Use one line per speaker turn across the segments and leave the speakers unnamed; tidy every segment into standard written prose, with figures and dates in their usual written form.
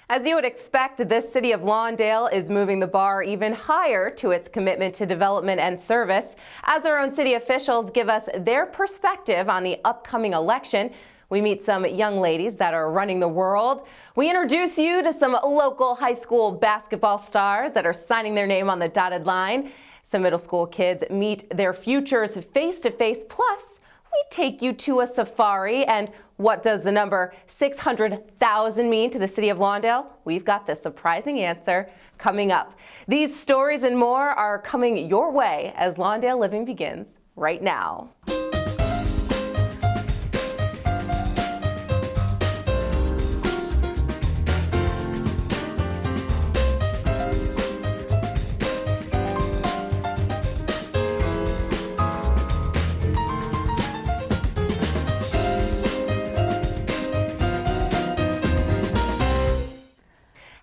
As you would expect, this city of Lawndale is moving the bar even higher to its commitment to development and service. As our own city officials give us their perspective on the upcoming election, we meet some young ladies that are running the world. We introduce you to some local high school basketball stars that are signing their name on the dotted line. Some middle school kids meet their futures face to face. Plus, we take you to a safari. And what does the number 600,000 mean to the city of Lawndale? We've got the surprising answer coming up. These stories and more are coming your way as Lawndale Living begins right now.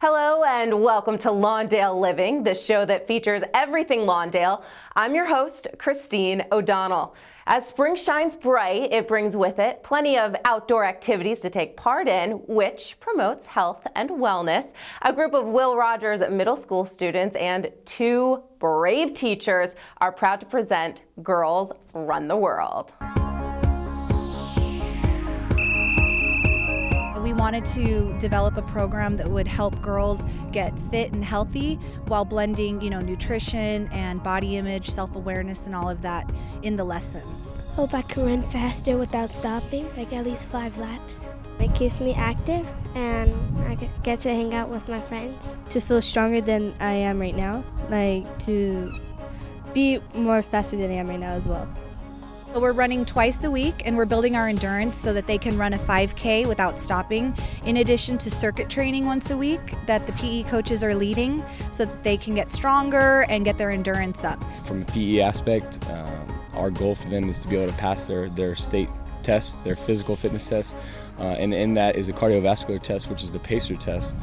Hello and welcome to Lawndale Living, the show that features everything Lawndale. I'm your host, Christine O'Donnell. As spring shines bright, it brings with it plenty of outdoor activities to take part in, which promotes health and wellness. A group of Will Rogers middle school students and two brave teachers are proud to present Girls Run the World.
We wanted to develop a program that would help girls get fit and healthy while blending, nutrition and body image, self-awareness and all of that in the lessons.
Hope I can run faster without stopping, like at least 5 laps. It keeps me active and I get to hang out with my friends.
To feel stronger than I am right now, to be more faster than I am right now as well.
We're running twice a week and we're building our endurance so that they can run a 5K without stopping, in addition to circuit training once a week that the PE coaches are leading so that they can get stronger and get their endurance up.
From a PE aspect, our goal for them is to be able to pass their state test, their physical fitness test, and in that is a cardiovascular test, which is the PACER test.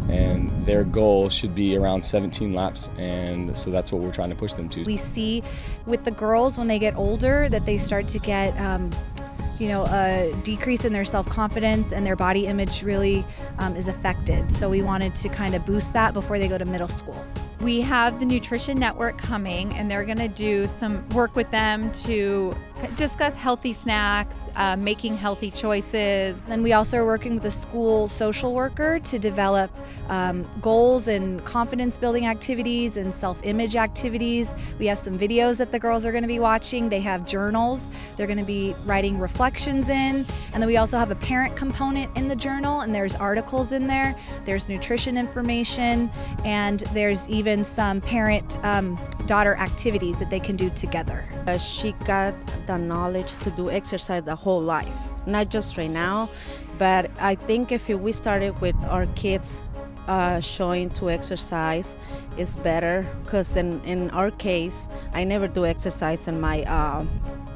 And their goal should be around 17 laps, and so that's what we're trying to push them to.
We see with the girls when they get older that they start to get a decrease in their self-confidence and their body image really is affected. So we wanted to kind of boost that before they go to middle school.
We have the Nutrition Network coming, and they're going to do some work with them to discuss healthy snacks, making healthy choices.
And we also are working with a school social worker to develop goals and confidence building activities and self-image activities. We have some videos that the girls are going to be watching. They have journals. They're going to be writing reflections in. And then we also have a parent component in the journal, and there's articles in there. There's nutrition information, and there's even some parent-daughter activities that they can do together.
She got the knowledge to do exercise the whole life, not just right now, but I think if we started with our kids showing to exercise, it's better, because in our case, I never do exercise in my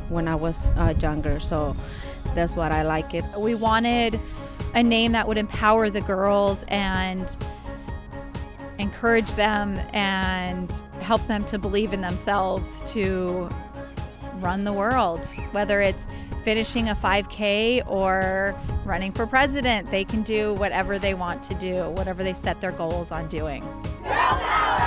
when I was younger, so that's what I like it.
We wanted a name that would empower the girls and encourage them and help them to believe in themselves to run the world. Whether it's finishing a 5K or running for president, they can do whatever they want to do, whatever they set their goals on doing. Girl power!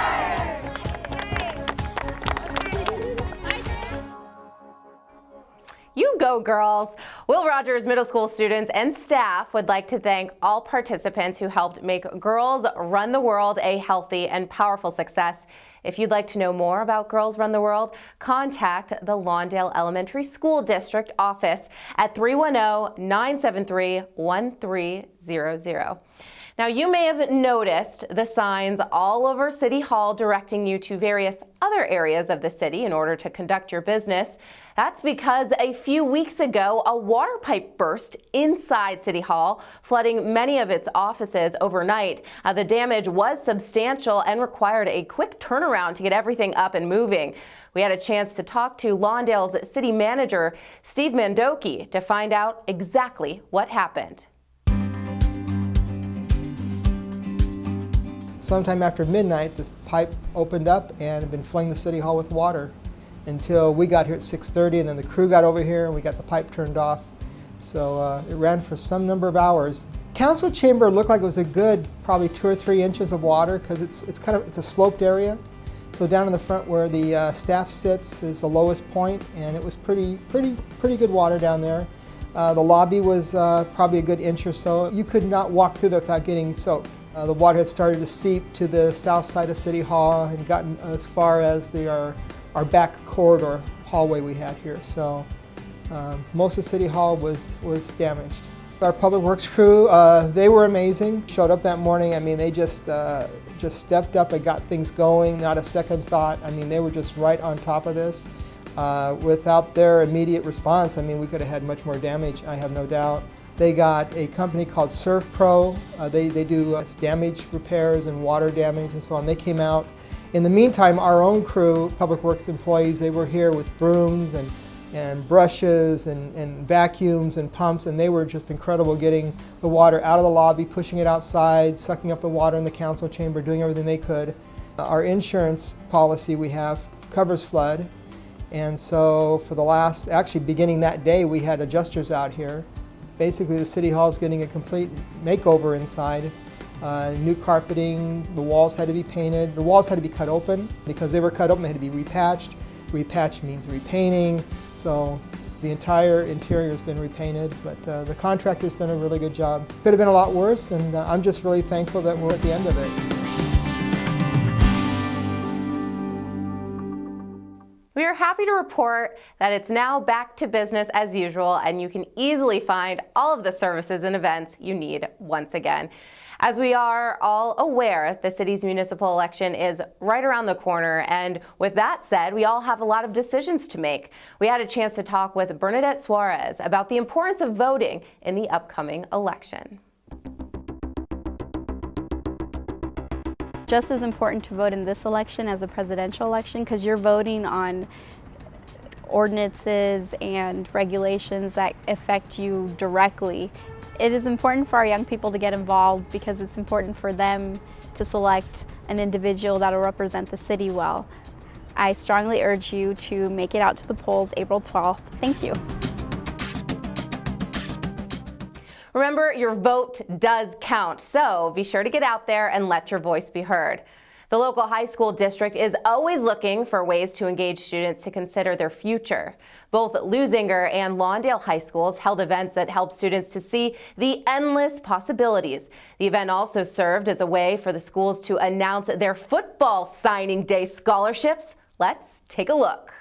You go, girls! Will Rogers Middle School students and staff would like to thank all participants who helped make Girls Run the World a healthy and powerful success. If you'd like to know more about Girls Run the World, contact the Lawndale Elementary School District office at 310-973-1300. Now, you may have noticed the signs all over City Hall directing you to various other areas of the city in order to conduct your business. That's because a few weeks ago, a water pipe burst inside City Hall, flooding many of its offices overnight. The damage was substantial and required a quick turnaround to get everything up and moving. We had a chance to talk to Lawndale's city manager, Steve Mandoki, to find out exactly what happened.
Sometime after midnight, this pipe opened up and had been filling the City Hall with water until we got here at 6:30, and then the crew got over here and we got the pipe turned off. So it ran for some number of hours, Council chamber looked like it was a good probably 2 or 3 inches of water because it's a sloped area. So down in the front where the staff sits is the lowest point, and it was pretty good water down there. The lobby was probably a good inch or so. You could not walk through there without getting soaked. The water had started to seep to the south side of City Hall and gotten as far as our back corridor hallway we had here. So most of City Hall was damaged. Our public works crew, they were amazing. Showed up that morning. I mean, they just stepped up and got things going, not a second thought. I mean, they were just right on top of this. Without their immediate response, I mean, we could have had much more damage, I have no doubt. They got a company called Surf Pro. They do damage repairs and water damage and so on. They came out. In the meantime, our own crew, public works employees, they were here with brooms and brushes and vacuums and pumps, and they were just incredible getting the water out of the lobby, pushing it outside, sucking up the water in the council chamber, doing everything they could. Our insurance policy we have covers flood, and so for the actually beginning that day, we had adjusters out here. Basically, the City Hall is getting a complete makeover inside. New carpeting, the walls had to be painted. The walls had to be cut open. Because they were cut open, they had to be repatched. Repatch means repainting, so the entire interior has been repainted, but the contractor's done a really good job. Could have been a lot worse, and I'm just really thankful that we're at the end of it.
We are happy to report that it's now back to business as usual, and you can easily find all of the services and events you need once again. As we are all aware, the city's municipal election is right around the corner, and with that said, we all have a lot of decisions to make. We had a chance to talk with Bernadette Suarez about the importance of voting in the upcoming election.
Just as important to vote in this election as the presidential election, because you're voting on ordinances and regulations that affect you directly. It is important for our young people to get involved because it's important for them to select an individual that will represent the city well. I strongly urge you to make it out to the polls April 12th. Thank you.
Remember, your vote does count, so be sure to get out there and let your voice be heard. The local high school district is always looking for ways to engage students to consider their future. Both Lusinger and Lawndale High Schools held events that help students to see the endless possibilities. The event also served as a way for the schools to announce their football signing day scholarships. Let's take a look.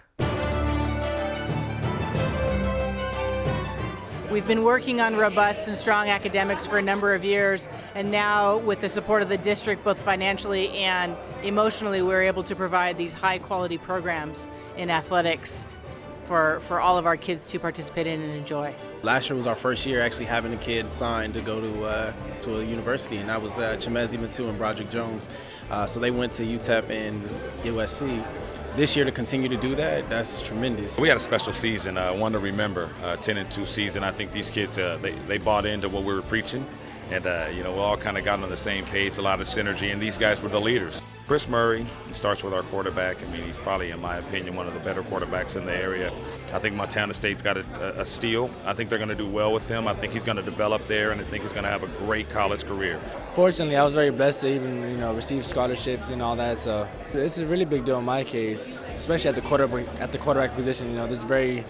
We've been working on robust and strong academics for a number of years, and now with the support of the district, both financially and emotionally, we're able to provide these high-quality programs in athletics for all of our kids to participate in and enjoy.
Last year was our first year actually having the kids signed to go to a university, and that was Chimezi Matu and Broderick Jones. So they went to UTEP and USC. This year to continue to do that, that's tremendous.
We had a special season, one to remember, 10-2 season. I think these kids, they bought into what we were preaching, and we all kind of got on the same page, a lot of synergy, and these guys were the leaders. Chris Murray, he starts with our quarterback. I mean, he's probably, in my opinion, one of the better quarterbacks in the area. I think Montana State's got a steal. I think they're going to do well with him. I think he's going to develop there, and I think he's going to have a great college career.
Fortunately, I was very blessed to even, receive scholarships and all that. So it's a really big deal in my case, especially at the quarterback position. There's very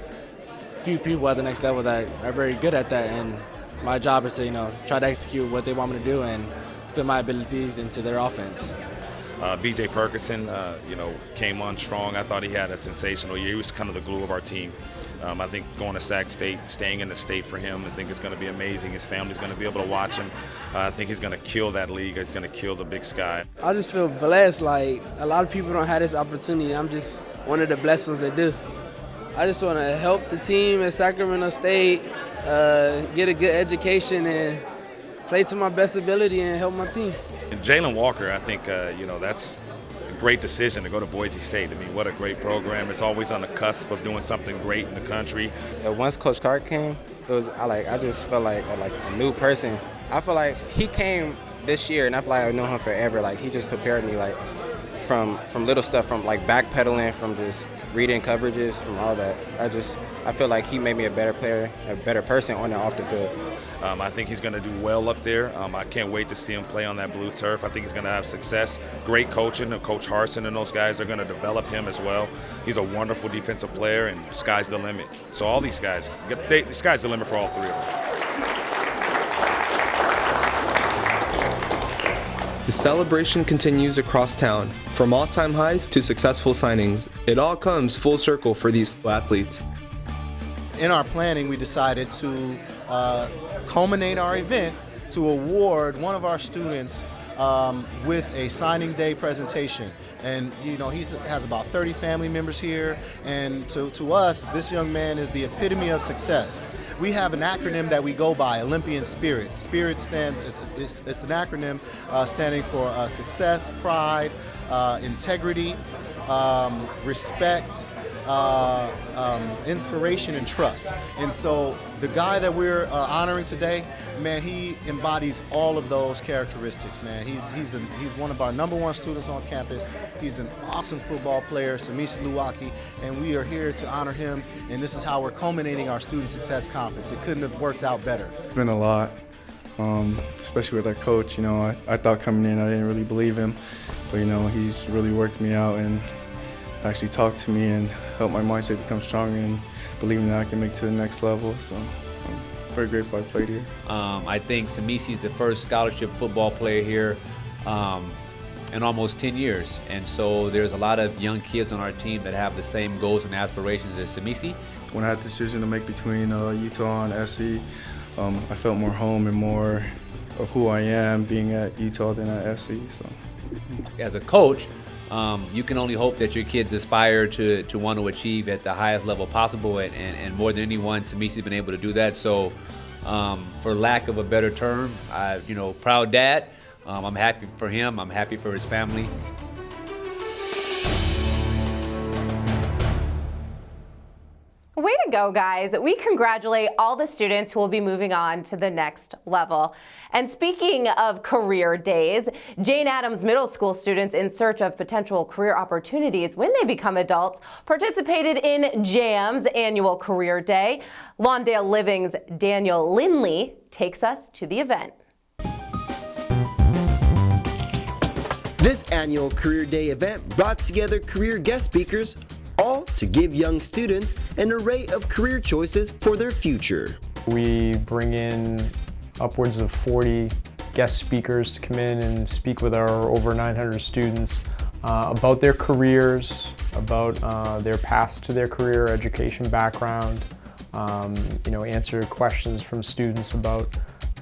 few people at the next level that are very good at that, and my job is to, try to execute what they want me to do and fit my abilities into their offense.
B.J. Perkinson, came on strong. I thought he had a sensational year. He was kind of the glue of our team. I think going to Sac State, staying in the state for him, I think it's going to be amazing. His family's going to be able to watch him. I think he's going to kill that league. He's going to kill the Big Sky.
I just feel blessed. Like, a lot of people don't have this opportunity. I'm just one of the blessings that do. I just want to help the team at Sacramento State, get a good education, and play to my best ability and help my team.
And Jalen Walker, I think, that's a great decision to go to Boise State. I mean, what a great program. It's always on the cusp of doing something great in the country.
Once Coach Clark came, I just felt like a new person. I feel like he came this year, and I feel like I've known him forever. Like, he just prepared me, from little stuff, from backpedaling, from just reading coverages, from all that. I feel like he made me a better player, a better person on and off the field.
I think he's going to do well up there. I can't wait to see him play on that blue turf. I think he's going to have success. Great coaching. Coach Harsin and those guys are going to develop him as well. He's a wonderful defensive player, and sky's the limit. So all these guys, the sky's the limit for all three of them.
The celebration continues across town. From all-time highs to successful signings, it all comes full circle for these athletes.
In our planning, we decided to culminate our event to award one of our students with a signing day presentation. And you know, he has about 30 family members here, and to us, this young man is the epitome of success. We have an acronym that we go by, Olympian Spirit. Spirit stands, it's an acronym standing for success, pride, integrity, respect, inspiration, and trust. And so the guy that we're honoring today, man, he embodies all of those characteristics, man. He's one of our #1 students on campus. He's an awesome football player, Samisi Luwaki, and we are here to honor him, and this is how we're culminating our Student Success Conference. It couldn't have worked out better.
It's been a lot, especially with our coach. You know, I thought coming in I didn't really believe him, but you know, he's really worked me out and actually talked to me and helped my mindset become stronger and believing that I can make it to the next level. So I'm very grateful I played here.
I think Samisi's the first scholarship football player here in almost 10 years. And so there's a lot of young kids on our team that have the same goals and aspirations as Samisi.
When I had the decision to make between Utah and SC, I felt more home and more of who I am being at Utah than at SC. So.
As a coach, you can only hope that your kids aspire to want to achieve at the highest level possible, and more than anyone, Samisi's been able to do that. So, for lack of a better term, proud dad. I'm happy for him. I'm happy for his family.
Way to go, guys. We congratulate all the students who will be moving on to the next level. And speaking of career days, Jane Addams Middle School students in search of potential career opportunities when they become adults participated in JAM's annual career day. Lawndale Living's Daniel Lindley takes us to the event.
This annual Career Day event brought together career guest speakers, all to give young students an array of career choices for their future.
We bring in upwards of 40 guest speakers to come in and speak with our over 900 students about their careers, about their paths to their career, education background, answer questions from students about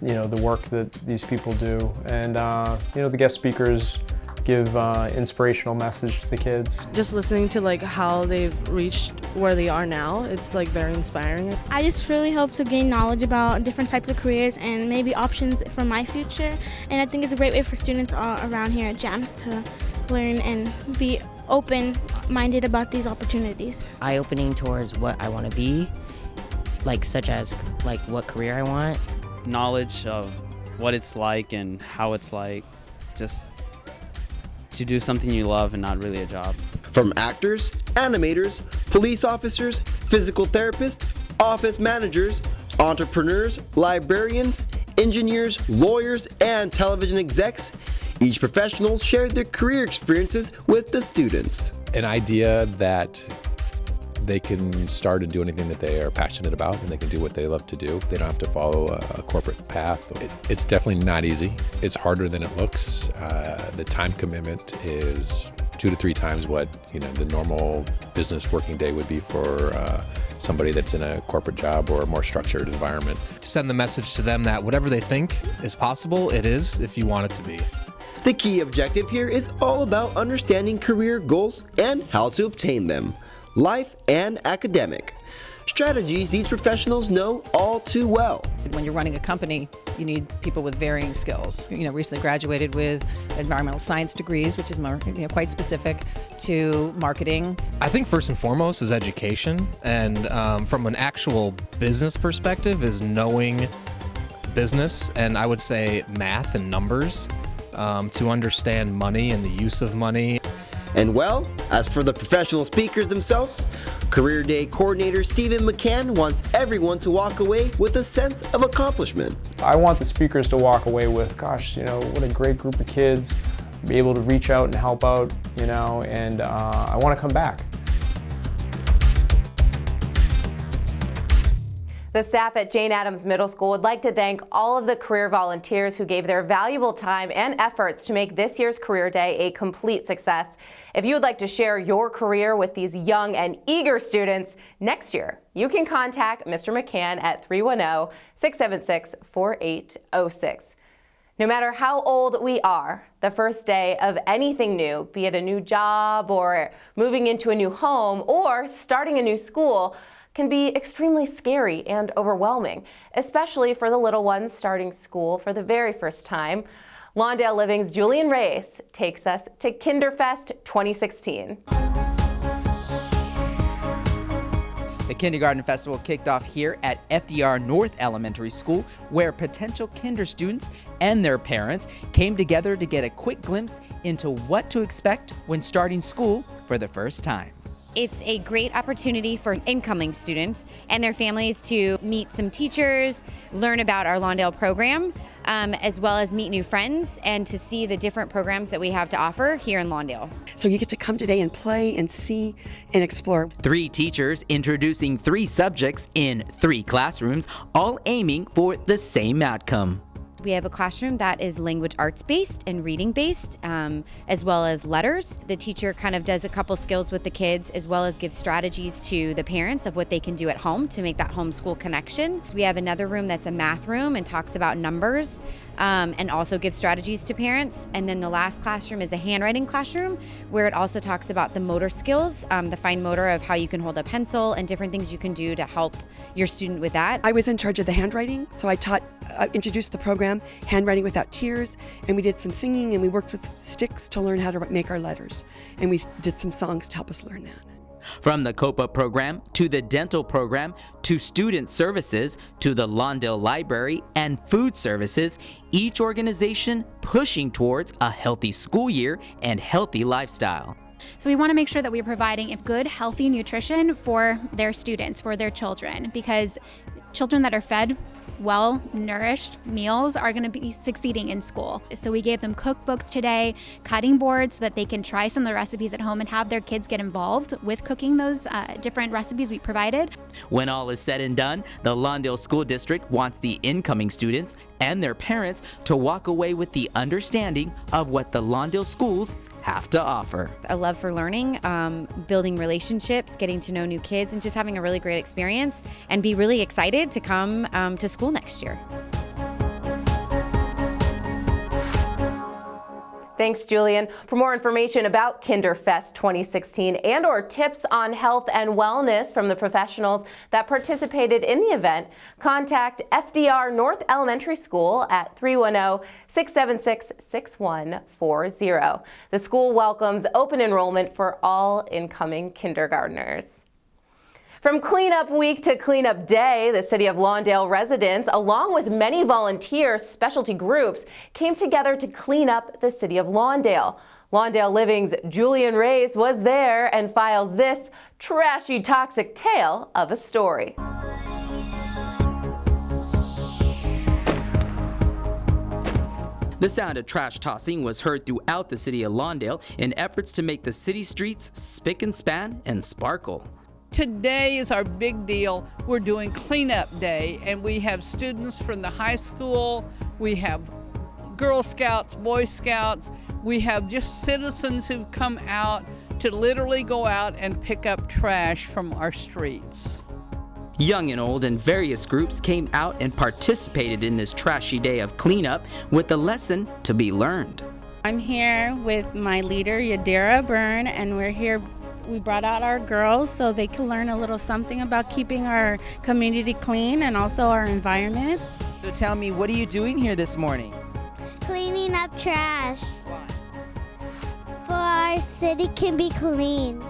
the work that these people do, and the guest speakers give inspirational message to the kids.
Just listening to how they've reached where they are now, it's very inspiring.
I just really hope to gain knowledge about different types of careers and maybe options for my future. And I think it's a great way for students all around here at JAMS to learn and be open-minded about these opportunities.
Eye-opening towards what I want to be, such as what career I want.
Knowledge of what it's like and how it's like, just to do something you love and not really a job.
From actors, animators, police officers, physical therapists, office managers, entrepreneurs, librarians, engineers, lawyers, and television execs, each professional shared their career experiences with the students.
An idea that they can start and do anything that they are passionate about, and they can do what they love to do. They don't have to follow a corporate path. It's definitely not easy. It's harder than it looks. The time commitment is 2 to 3 times what the normal business working day would be for somebody that's in a corporate job or a more structured environment.
Send the message to them that whatever they think is possible, it is if you want it to be.
The key objective here is all about understanding career goals and how to obtain them. Life and academic. Strategies these professionals know all too well.
When you're running a company, you need people with varying skills. Recently graduated with environmental science degrees, which is more, quite specific to marketing.
I think first and foremost is education, and from an actual business perspective is knowing business, and I would say math and numbers, to understand money and the use of money.
And well, as for the professional speakers themselves, Career Day Coordinator Stephen McCann wants everyone to walk away with a sense of accomplishment.
I want the speakers to walk away with, gosh, what a great group of kids, be able to reach out and help out, and I want to come back.
The staff at Jane Addams Middle School would like to thank all of the career volunteers who gave their valuable time and efforts to make this year's Career Day a complete success. If you would like to share your career with these young and eager students next year, you can contact Mr. McCann at 310-676-4806. No matter how old we are, the first day of anything new, be it a new job or moving into a new home or starting a new school, can be extremely scary and overwhelming, especially for the little ones starting school for the very first time. Lawndale Living's Julian Reyes takes us to Kinderfest 2016.
The Kindergarten Festival kicked off here at FDR North Elementary School, where potential kinder students and their parents came together to get a quick glimpse into what to expect when starting school for the first time.
It's a great opportunity for incoming students and their families to meet some teachers, learn about our Lawndale program, as well as meet new friends and to see the different programs that we have to offer here in Lawndale.
So you get to come today and play and see and explore.
3 teachers introducing 3 subjects in 3 classrooms, all aiming for the same outcome.
We have a classroom that is language arts based and reading based, as well as letters. The teacher kind of does a couple skills with the kids, as well as gives strategies to the parents of what they can do at home to make that homeschool connection. We have another room that's a math room and talks about numbers, and also gives strategies to parents. And then the last classroom is a handwriting classroom where it also talks about the motor skills, the fine motor of how you can hold a pencil and different things you can do to help your student with that.
I was in charge of the handwriting, so I introduced the program, Handwriting Without Tears, and we did some singing and we worked with sticks to learn how to make our letters. And we did some songs to help us learn that.
From the COPA program to the dental program to student services to the Lawndale Library and food services, each organization pushing towards a healthy school year and healthy lifestyle.
So we want to make sure that we're providing good, healthy nutrition for their students, for their children, because children that are fed well-nourished meals are going to be succeeding in school. So we gave them cookbooks today, cutting boards, so that they can try some of the recipes at home and have their kids get involved with cooking those different recipes we provided.
When all is said and done, the Lawndale School District wants the incoming students and their parents to walk away with the understanding of what the Lawndale schools have to offer.
A love for learning, building relationships, getting to know new kids, and just having a really great experience and be really excited to come to school next year.
Thanks, Julian. For more information about Kinderfest 2016 and or tips on health and wellness from the professionals that participated in the event, contact FDR North Elementary School at 310-676-6140. The school welcomes open enrollment for all incoming kindergartners. From Cleanup Week to Cleanup Day, the City of Lawndale residents, along with many volunteer specialty groups, came together to clean up the City of Lawndale. Lawndale Living's Julian Reyes was there and files this trashy, toxic tale of a story.
The sound of trash tossing was heard throughout the City of Lawndale in efforts to make the city streets spick and span and sparkle.
Today is our big deal. We're doing cleanup day, and we have students from the high school, we have Girl Scouts, Boy Scouts, we have just citizens who've come out to literally go out and pick up trash from our streets.
Young and old and various groups came out and participated in this trashy day of cleanup with a lesson to be learned.
I'm here with my leader, Yadira Byrne, and we brought out our girls so they can learn a little something about keeping our community clean and also our environment.
So tell me, what are you doing here this morning?
Cleaning up trash.
Why?
For our city can be clean.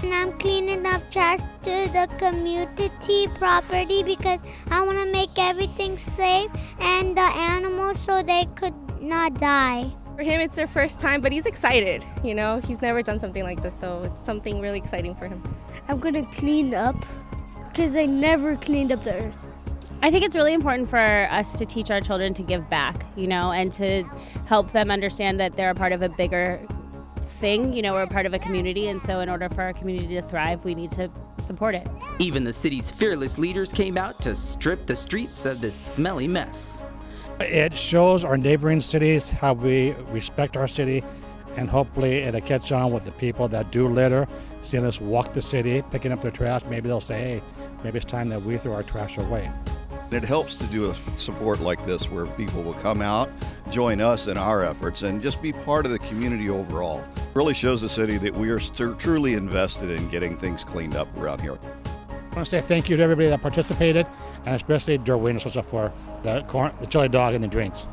And I'm cleaning up trash to the community property because I want to make everything safe and the animals so they could not die.
For him, it's their first time, but he's excited. You know, he's never done something like this, so it's something really exciting for him.
I'm gonna clean up because I never cleaned up the earth.
I think it's really important for us to teach our children to give back, you know, and to help them understand that they're a part of a bigger thing. You know, we're a part of a community, and so in order for our community to thrive, we need to support it.
Even the city's fearless leaders came out to strip the streets of this smelly mess.
It shows our neighboring cities how we respect our city, and hopefully it'll catch on with the people that do litter, seeing us walk the city, picking up their trash. Maybe they'll say, hey, maybe it's time that we throw our trash away.
It helps to do a support like this where people will come out, join us in our efforts, and just be part of the community overall. It really shows the city that we are truly invested in getting things cleaned up around here.
I want to say thank you to everybody that participated, and especially Derwin for the chili dog and the drinks.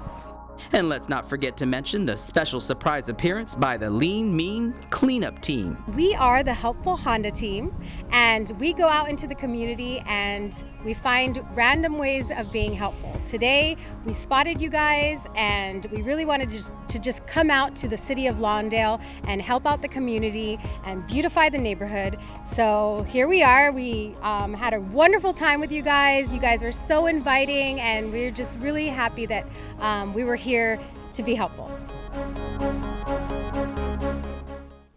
And let's not forget to mention the special surprise appearance by the Lean Mean Cleanup Team.
We are the Helpful Honda team, and we go out into the community and we find random ways of being helpful. Today, we spotted you guys, and we really wanted to just come out to the city of Lawndale and help out the community and beautify the neighborhood. So here we are. We had a wonderful time with you guys. You guys were so inviting, and we're just really happy that we were here to be helpful.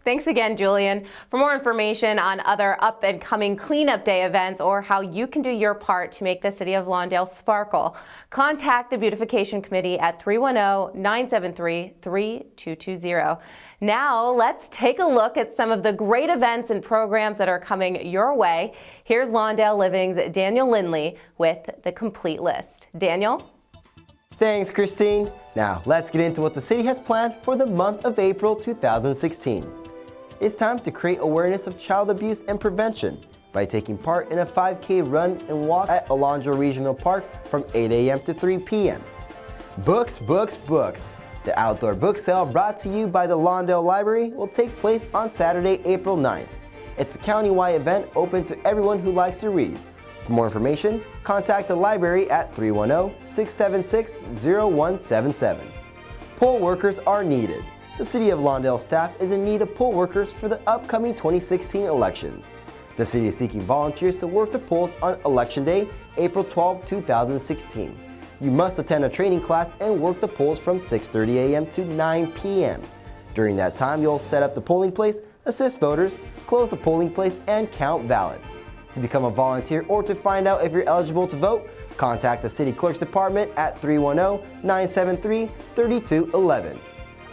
Thanks again, Julian. For more information on other up-and-coming Cleanup Day events or how you can do your part to make the city of Lawndale sparkle, contact the Beautification Committee at 310-973-3220. Now, let's take a look at some of the great events and programs that are coming your way. Here's Lawndale Living's Daniel Lindley with the complete list. Daniel?
Thanks, Christine. Now, let's get into what the city has planned for the month of April 2016. It's time to create awareness of child abuse and prevention by taking part in a 5K run and walk at Alondra Regional Park from 8 a.m. to 3 p.m. Books, books, books. The outdoor book sale brought to you by the Lawndale Library will take place on Saturday, April 9th. It's a countywide event open to everyone who likes to read. For more information, contact the library at 310-676-0177. Poll workers are needed. The City of Lawndale staff is in need of poll workers for the upcoming 2016 elections. The city is seeking volunteers to work the polls on Election Day, April 12, 2016. You must attend a training class and work the polls from 6:30 a.m. to 9 p.m. During that time, you'll set up the polling place, assist voters, close the polling place, and count ballots. To become a volunteer or to find out if you're eligible to vote, contact the City Clerk's Department at 310-973-3211.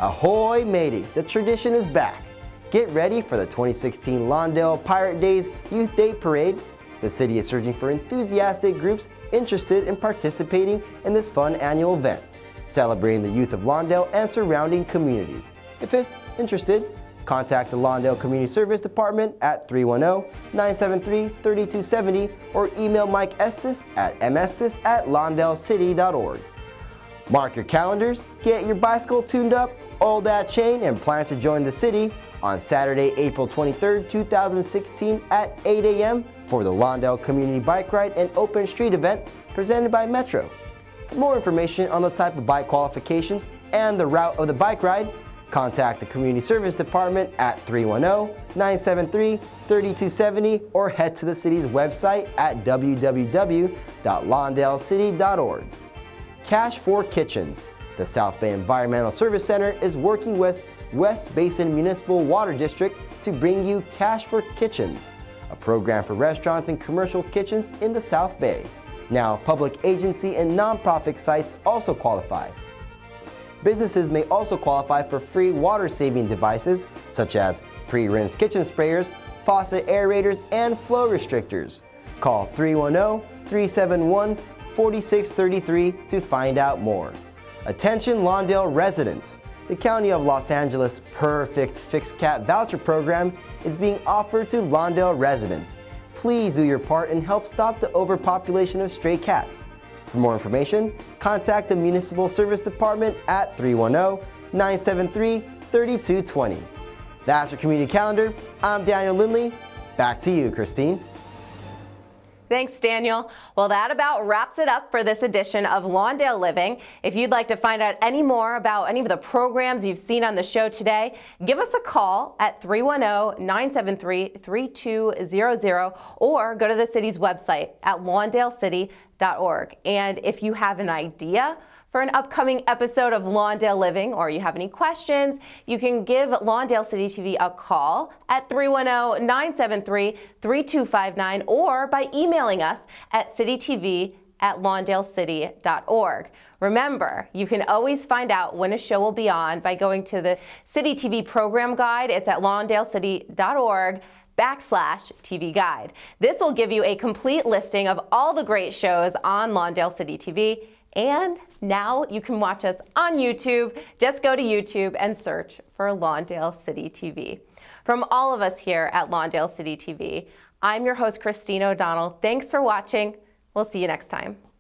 Ahoy matey, the tradition is back. Get ready for the 2016 Lawndale Pirate Days Youth Day Parade. The city is searching for enthusiastic groups interested in participating in this fun annual event, celebrating the youth of Lawndale and surrounding communities. If you're interested, contact the Lawndale Community Service Department at 310-973-3270 or email Mike Estes at mestes@lawndalecity.org. Mark your calendars, get your bicycle tuned up, oil that chain, and plan to join the city on Saturday, April 23rd, 2016 at 8 a.m. for the Lawndale Community Bike Ride and Open Street event presented by Metro. For more information on the type of bike qualifications and the route of the bike ride, contact the Community Service Department at 310-973-3270 or head to the city's website at www.lawndalecity.org. Cash for Kitchens. The South Bay Environmental Service Center is working with West Basin Municipal Water District to bring you Cash for Kitchens, a program for restaurants and commercial kitchens in the South Bay. Now, public agency and nonprofit sites also qualify. Businesses may also qualify for free water-saving devices such as pre-rinsed kitchen sprayers, faucet aerators, and flow restrictors. Call 310-371-4633 to find out more. Attention Lawndale residents. The County of Los Angeles Perfect Fixed Cat Voucher Program is being offered to Lawndale residents. Please do your part and help stop the overpopulation of stray cats. For more information, contact the Municipal Service Department at 310-973-3220. That's your community calendar. I'm Daniel Lindley. Back to you, Christine.
Thanks, Daniel. Well, that about wraps it up for this edition of Lawndale Living. If you'd like to find out any more about any of the programs you've seen on the show today, give us a call at 310-973-3200 or go to the city's website at lawndalecity.org. And if you have an idea for an upcoming episode of Lawndale Living, or you have any questions, you can give Lawndale City TV a call at 310-973-3259 or by emailing us at citytv@lawndalecity.org. Remember, you can always find out when a show will be on by going to the City TV program guide. It's at lawndalecity.org/TV guide. This will give you a complete listing of all the great shows on Lawndale City TV. And now you can watch us on YouTube. Just go to YouTube and search for Lawndale City TV. From all of us here at Lawndale City TV, I'm your host, Christine O'Donnell. Thanks for watching. We'll see you next time.